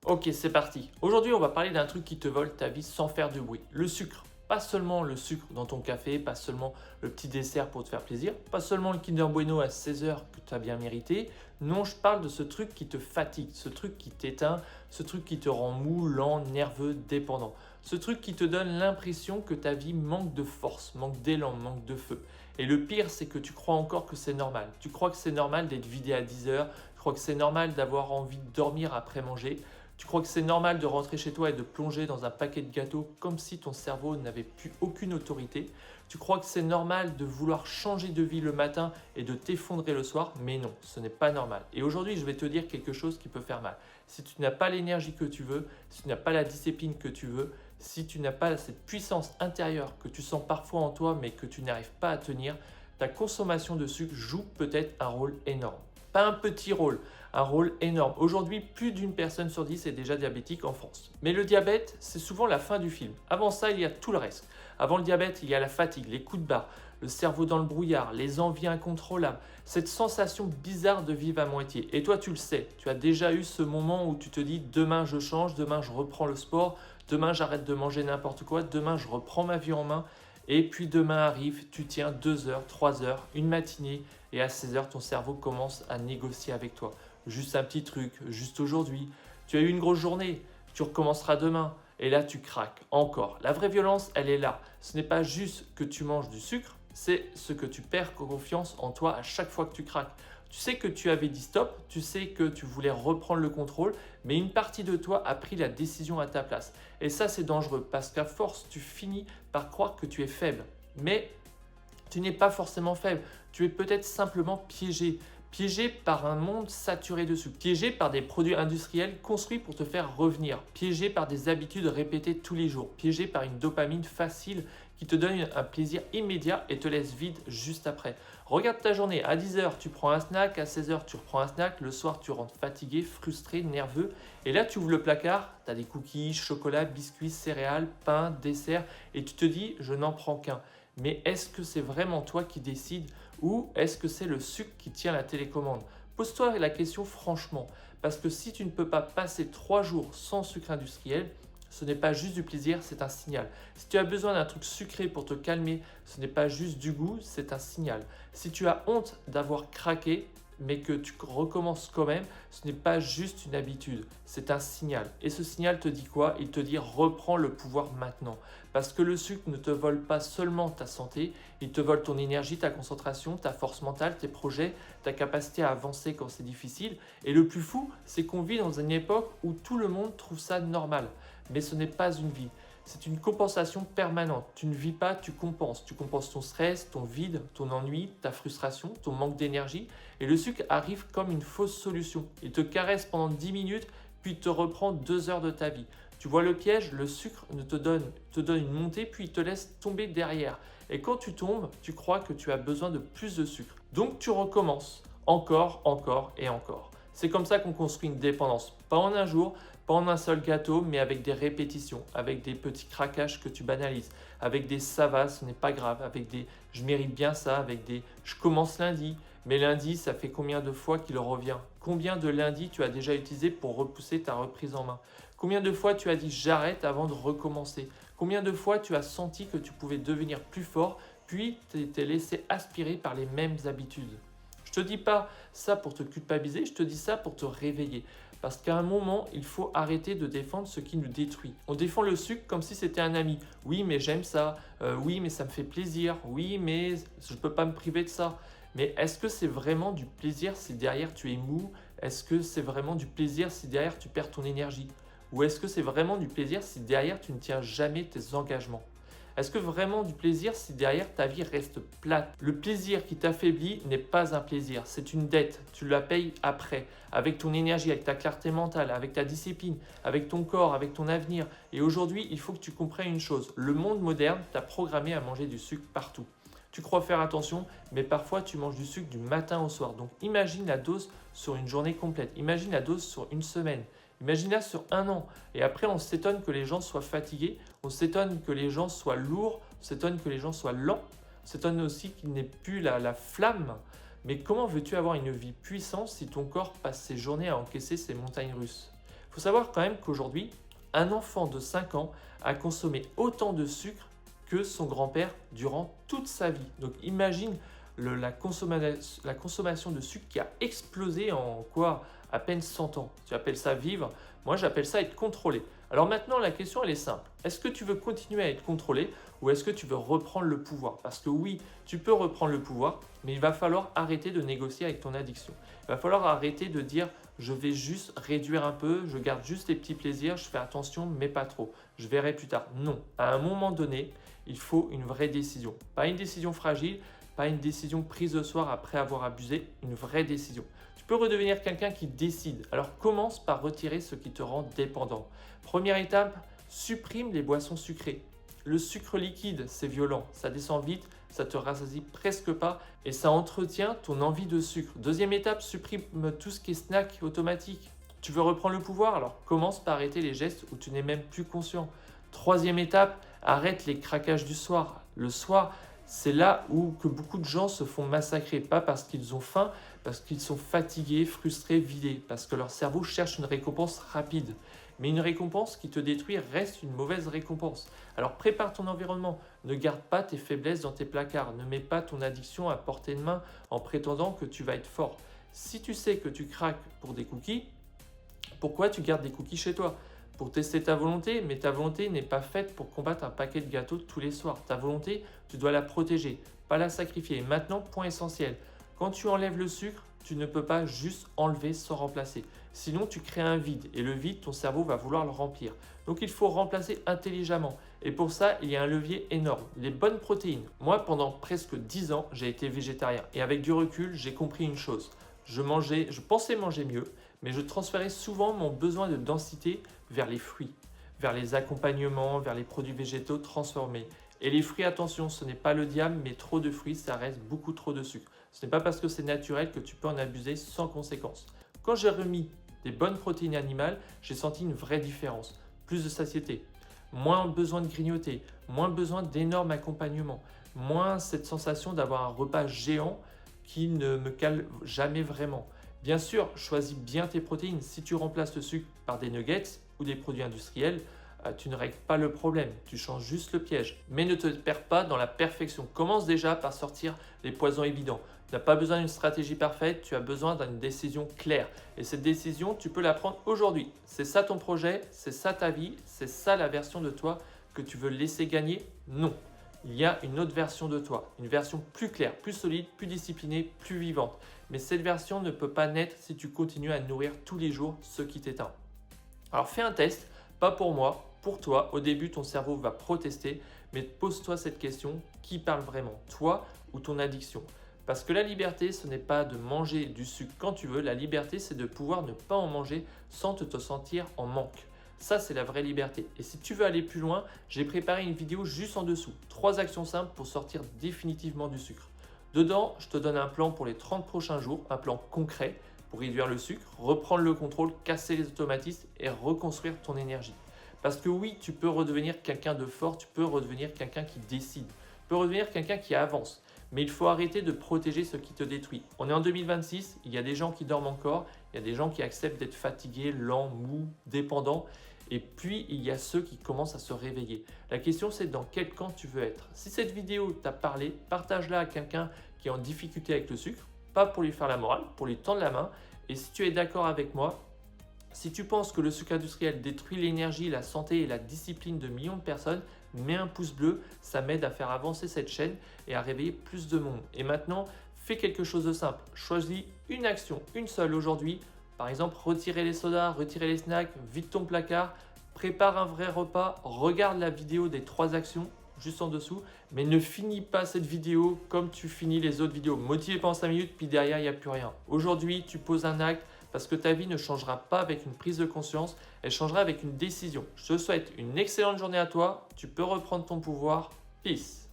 Ok, c'est parti. Aujourd'hui, on va parler d'un truc qui te vole ta vie sans faire de bruit. Le sucre. Pas seulement le sucre dans ton café, pas seulement le petit dessert pour te faire plaisir, pas seulement le Kinder Bueno à 16 heures que tu as bien mérité. Non, je parle de ce truc qui te fatigue, ce truc qui t'éteint, ce truc qui te rend mou, lent, nerveux, dépendant. Ce truc qui te donne l'impression que ta vie manque de force, manque d'élan, manque de feu. Et le pire, c'est que tu crois encore que c'est normal. Tu crois que c'est normal d'être vidé à 10 heures, tu crois que c'est normal d'avoir envie de dormir après manger. Tu crois que c'est normal de rentrer chez toi et de plonger dans un paquet de gâteaux comme si ton cerveau n'avait plus aucune autorité. Tu crois que c'est normal de vouloir changer de vie le matin et de t'effondrer le soir, mais non, ce n'est pas normal. Et aujourd'hui, je vais te dire quelque chose qui peut faire mal. Si tu n'as pas l'énergie que tu veux, si tu n'as pas la discipline que tu veux, si tu n'as pas cette puissance intérieure que tu sens parfois en toi mais que tu n'arrives pas à tenir, ta consommation de sucre joue peut-être un rôle énorme. Pas un petit rôle, un rôle énorme. Aujourd'hui, plus d'une personne sur 10 est déjà diabétique en France. Mais le diabète, c'est souvent la fin du film. Avant ça, il y a tout le reste. Avant le diabète, il y a la fatigue, les coups de barre, le cerveau dans le brouillard, les envies incontrôlables, cette sensation bizarre de vivre à moitié. Et toi, tu le sais, tu as déjà eu ce moment où tu te dis demain je change, demain je reprends le sport, demain j'arrête de manger n'importe quoi, demain je reprends ma vie en main. Et puis demain arrive, tu tiens 2 heures, 3 heures, une matinée et à 16 heures, ton cerveau commence à négocier avec toi. Juste un petit truc, juste aujourd'hui. Tu as eu une grosse journée, tu recommenceras demain. Et là, tu craques encore. La vraie violence, elle est là. Ce n'est pas juste que tu manges du sucre, c'est ce que tu perds confiance en toi à chaque fois que tu craques. Tu sais que tu avais dit stop, tu sais que tu voulais reprendre le contrôle, mais une partie de toi a pris la décision à ta place. Et ça, c'est dangereux parce qu'à force, tu finis par croire que tu es faible. Mais tu n'es pas forcément faible, tu es peut-être simplement piégé. Piégé par un monde saturé de sucre, piégé par des produits industriels construits pour te faire revenir, piégé par des habitudes répétées tous les jours, piégé par une dopamine facile qui te donne un plaisir immédiat et te laisse vide juste après. Regarde ta journée, à 10 heures tu prends un snack, à 16 heures tu reprends un snack, le soir tu rentres fatigué, frustré, nerveux et là tu ouvres le placard, tu as des cookies, chocolat, biscuits, céréales, pain, dessert et tu te dis je n'en prends qu'un. Mais est-ce que c'est vraiment toi qui décides ou est-ce que c'est le sucre qui tient la télécommande? Pose-toi la question franchement, parce que si tu ne peux pas passer 3 jours sans sucre industriel, ce n'est pas juste du plaisir, c'est un signal. Si tu as besoin d'un truc sucré pour te calmer, ce n'est pas juste du goût, c'est un signal. Si tu as honte d'avoir craqué, mais que tu recommences quand même, ce n'est pas juste une habitude, c'est un signal. Et ce signal te dit quoi? Il te dit reprends le pouvoir maintenant. Parce que le sucre ne te vole pas seulement ta santé, il te vole ton énergie, ta concentration, ta force mentale, tes projets, ta capacité à avancer quand c'est difficile. Et le plus fou, c'est qu'on vit dans une époque où tout le monde trouve ça normal. Mais ce n'est pas une vie. C'est une compensation permanente. Tu ne vis pas, tu compenses. Tu compenses ton stress, ton vide, ton ennui, ta frustration, ton manque d'énergie. Et le sucre arrive comme une fausse solution. Il te caresse pendant 10 minutes, puis te reprend 2 heures de ta vie. Tu vois le piège, le sucre te donne une montée, puis il te laisse tomber derrière. Et quand tu tombes, tu crois que tu as besoin de plus de sucre. Donc tu recommences encore, encore et encore. C'est comme ça qu'on construit une dépendance. Pas en un jour, pas en un seul gâteau, mais avec des répétitions, avec des petits craquages que tu banalises, avec des ça va, ce n'est pas grave, avec des je mérite bien ça, avec des je commence lundi, mais lundi, ça fait combien de fois qu'il revient? Combien de lundis tu as déjà utilisé pour repousser ta reprise en main? Combien de fois tu as dit j'arrête avant de recommencer? Combien de fois tu as senti que tu pouvais devenir plus fort, puis t'es laissé aspirer par les mêmes habitudes? Je te dis pas ça pour te culpabiliser, je te dis ça pour te réveiller. Parce qu'à un moment, il faut arrêter de défendre ce qui nous détruit. On défend le sucre comme si c'était un ami. Oui, mais j'aime ça. Oui, mais ça me fait plaisir. Oui, mais je ne peux pas me priver de ça. Mais est-ce que c'est vraiment du plaisir si derrière tu es mou? Est-ce que c'est vraiment du plaisir si derrière tu perds ton énergie? Ou est-ce que c'est vraiment du plaisir si derrière tu ne tiens jamais tes engagements? Est-ce que vraiment du plaisir si derrière ta vie reste plate? Le plaisir qui t'affaiblit n'est pas un plaisir, c'est une dette. Tu la payes après, avec ton énergie, avec ta clarté mentale, avec ta discipline, avec ton corps, avec ton avenir. Et aujourd'hui, il faut que tu comprennes une chose. Le monde moderne t'a programmé à manger du sucre partout. Tu crois faire attention, mais parfois tu manges du sucre du matin au soir. Donc imagine la dose sur une journée complète. Imagine la dose sur une semaine. Imagine-la sur un an. Et après, on s'étonne que les gens soient fatigués, on s'étonne que les gens soient lourds, on s'étonne que les gens soient lents, on s'étonne aussi qu'il n'ait plus la flamme. Mais comment veux-tu avoir une vie puissante si ton corps passe ses journées à encaisser ces montagnes russes? Il Il faut savoir quand même qu'aujourd'hui, un enfant de 5 ans a consommé autant de sucre que son grand-père durant toute sa vie. Donc imagine la consommation de sucre qui a explosé en quoi? À peine 100 ans. Tu appelles ça vivre? Moi j'appelle ça être contrôlé. Alors maintenant la question elle est simple. Est-ce que tu veux continuer à être contrôlé ou est-ce que tu veux reprendre le pouvoir? Parce que oui, tu peux reprendre le pouvoir, mais il va falloir arrêter de négocier avec ton addiction. Il va falloir arrêter de dire je vais juste réduire un peu, je garde juste les petits plaisirs, je fais attention mais pas trop. Je verrai plus tard. Non, à un moment donné, il faut une vraie décision. Pas une décision fragile, pas une décision prise le soir après avoir abusé, une vraie décision. Tu peux redevenir quelqu'un qui décide. Alors commence par retirer ce qui te rend dépendant. Première étape, supprime les boissons sucrées. Le sucre liquide, c'est violent, ça descend vite, ça te rassasie presque pas et ça entretient ton envie de sucre. Deuxième étape, supprime tout ce qui est snack automatique. Tu veux reprendre le pouvoir? Alors commence par arrêter les gestes où tu n'es même plus conscient. Troisième étape, arrête les craquages du soir. Le soir, c'est là où que beaucoup de gens se font massacrer, pas parce qu'ils ont faim, parce qu'ils sont fatigués, frustrés, vidés, parce que leur cerveau cherche une récompense rapide. Mais une récompense qui te détruit reste une mauvaise récompense. Alors prépare ton environnement, ne garde pas tes faiblesses dans tes placards, ne mets pas ton addiction à portée de main en prétendant que tu vas être fort. Si tu sais que tu craques pour des cookies, pourquoi tu gardes des cookies chez toi? Pour tester ta volonté, mais ta volonté n'est pas faite pour combattre un paquet de gâteaux tous les soirs. Ta volonté, tu dois la protéger, pas la sacrifier. Maintenant, point essentiel, quand tu enlèves le sucre, tu ne peux pas juste enlever sans remplacer. Sinon, tu crées un vide et le vide, ton cerveau va vouloir le remplir. Donc, il faut remplacer intelligemment. Et pour ça, il y a un levier énorme, les bonnes protéines. Moi, pendant presque 10 ans, j'ai été végétarien. Et avec du recul, j'ai compris une chose. Je pensais manger mieux, mais je transférais souvent mon besoin de densité vers les fruits, vers les accompagnements, vers les produits végétaux transformés. Et les fruits, attention, ce n'est pas le diable, mais trop de fruits, ça reste beaucoup trop de sucre. Ce n'est pas parce que c'est naturel que tu peux en abuser sans conséquence. Quand j'ai remis des bonnes protéines animales, j'ai senti une vraie différence. Plus de satiété, moins besoin de grignoter, moins besoin d'énormes accompagnements, moins cette sensation d'avoir un repas géant qui ne me cale jamais vraiment. Bien sûr, choisis bien tes protéines. Si tu remplaces le sucre par des nuggets ou des produits industriels, tu ne règles pas le problème, tu changes juste le piège. Mais ne te perds pas dans la perfection. Commence déjà par sortir les poisons évidents. Tu n'as pas besoin d'une stratégie parfaite, tu as besoin d'une décision claire. Et cette décision, tu peux la prendre aujourd'hui. C'est ça ton projet, c'est ça ta vie, c'est ça la version de toi que tu veux laisser gagner? Non. Il y a une autre version de toi, une version plus claire, plus solide, plus disciplinée, plus vivante. Mais cette version ne peut pas naître si tu continues à nourrir tous les jours ce qui t'éteint. Alors fais un test, pas pour moi, pour toi. Au début, ton cerveau va protester, mais pose-toi cette question, qui parle vraiment, toi ou ton addiction? Parce que la liberté, ce n'est pas de manger du sucre quand tu veux, la liberté, c'est de pouvoir ne pas en manger sans te sentir en manque. Ça, c'est la vraie liberté. Et si tu veux aller plus loin, j'ai préparé une vidéo juste en dessous. 3 actions simples pour sortir définitivement du sucre. Dedans, je te donne un plan pour les 30 prochains jours, un plan concret pour réduire le sucre, reprendre le contrôle, casser les automatismes et reconstruire ton énergie. Parce que oui, tu peux redevenir quelqu'un de fort, tu peux redevenir quelqu'un qui décide, tu peux redevenir quelqu'un qui avance. Mais il faut arrêter de protéger ce qui te détruit. On est en 2026, il y a des gens qui dorment encore, il y a des gens qui acceptent d'être fatigués, lents, mous, dépendants. Et puis, il y a ceux qui commencent à se réveiller. La question, c'est dans quel camp tu veux être. Si cette vidéo t'a parlé, partage-la à quelqu'un qui est en difficulté avec le sucre, pas pour lui faire la morale, pour lui tendre la main. Et si tu es d'accord avec moi, si tu penses que le sucre industriel détruit l'énergie, la santé et la discipline de millions de personnes, mets un pouce bleu, ça m'aide à faire avancer cette chaîne et à réveiller plus de monde. Et maintenant, fais quelque chose de simple. Choisis une action, une seule aujourd'hui. Par exemple, retirer les sodas, retirer les snacks, vide ton placard, prépare un vrai repas, regarde la vidéo des 3 actions juste en dessous, mais ne finis pas cette vidéo comme tu finis les autres vidéos. Motivé pendant 5 minutes, puis derrière, il n'y a plus rien. Aujourd'hui, tu poses un acte parce que ta vie ne changera pas avec une prise de conscience, elle changera avec une décision. Je te souhaite une excellente journée à toi, tu peux reprendre ton pouvoir. Peace.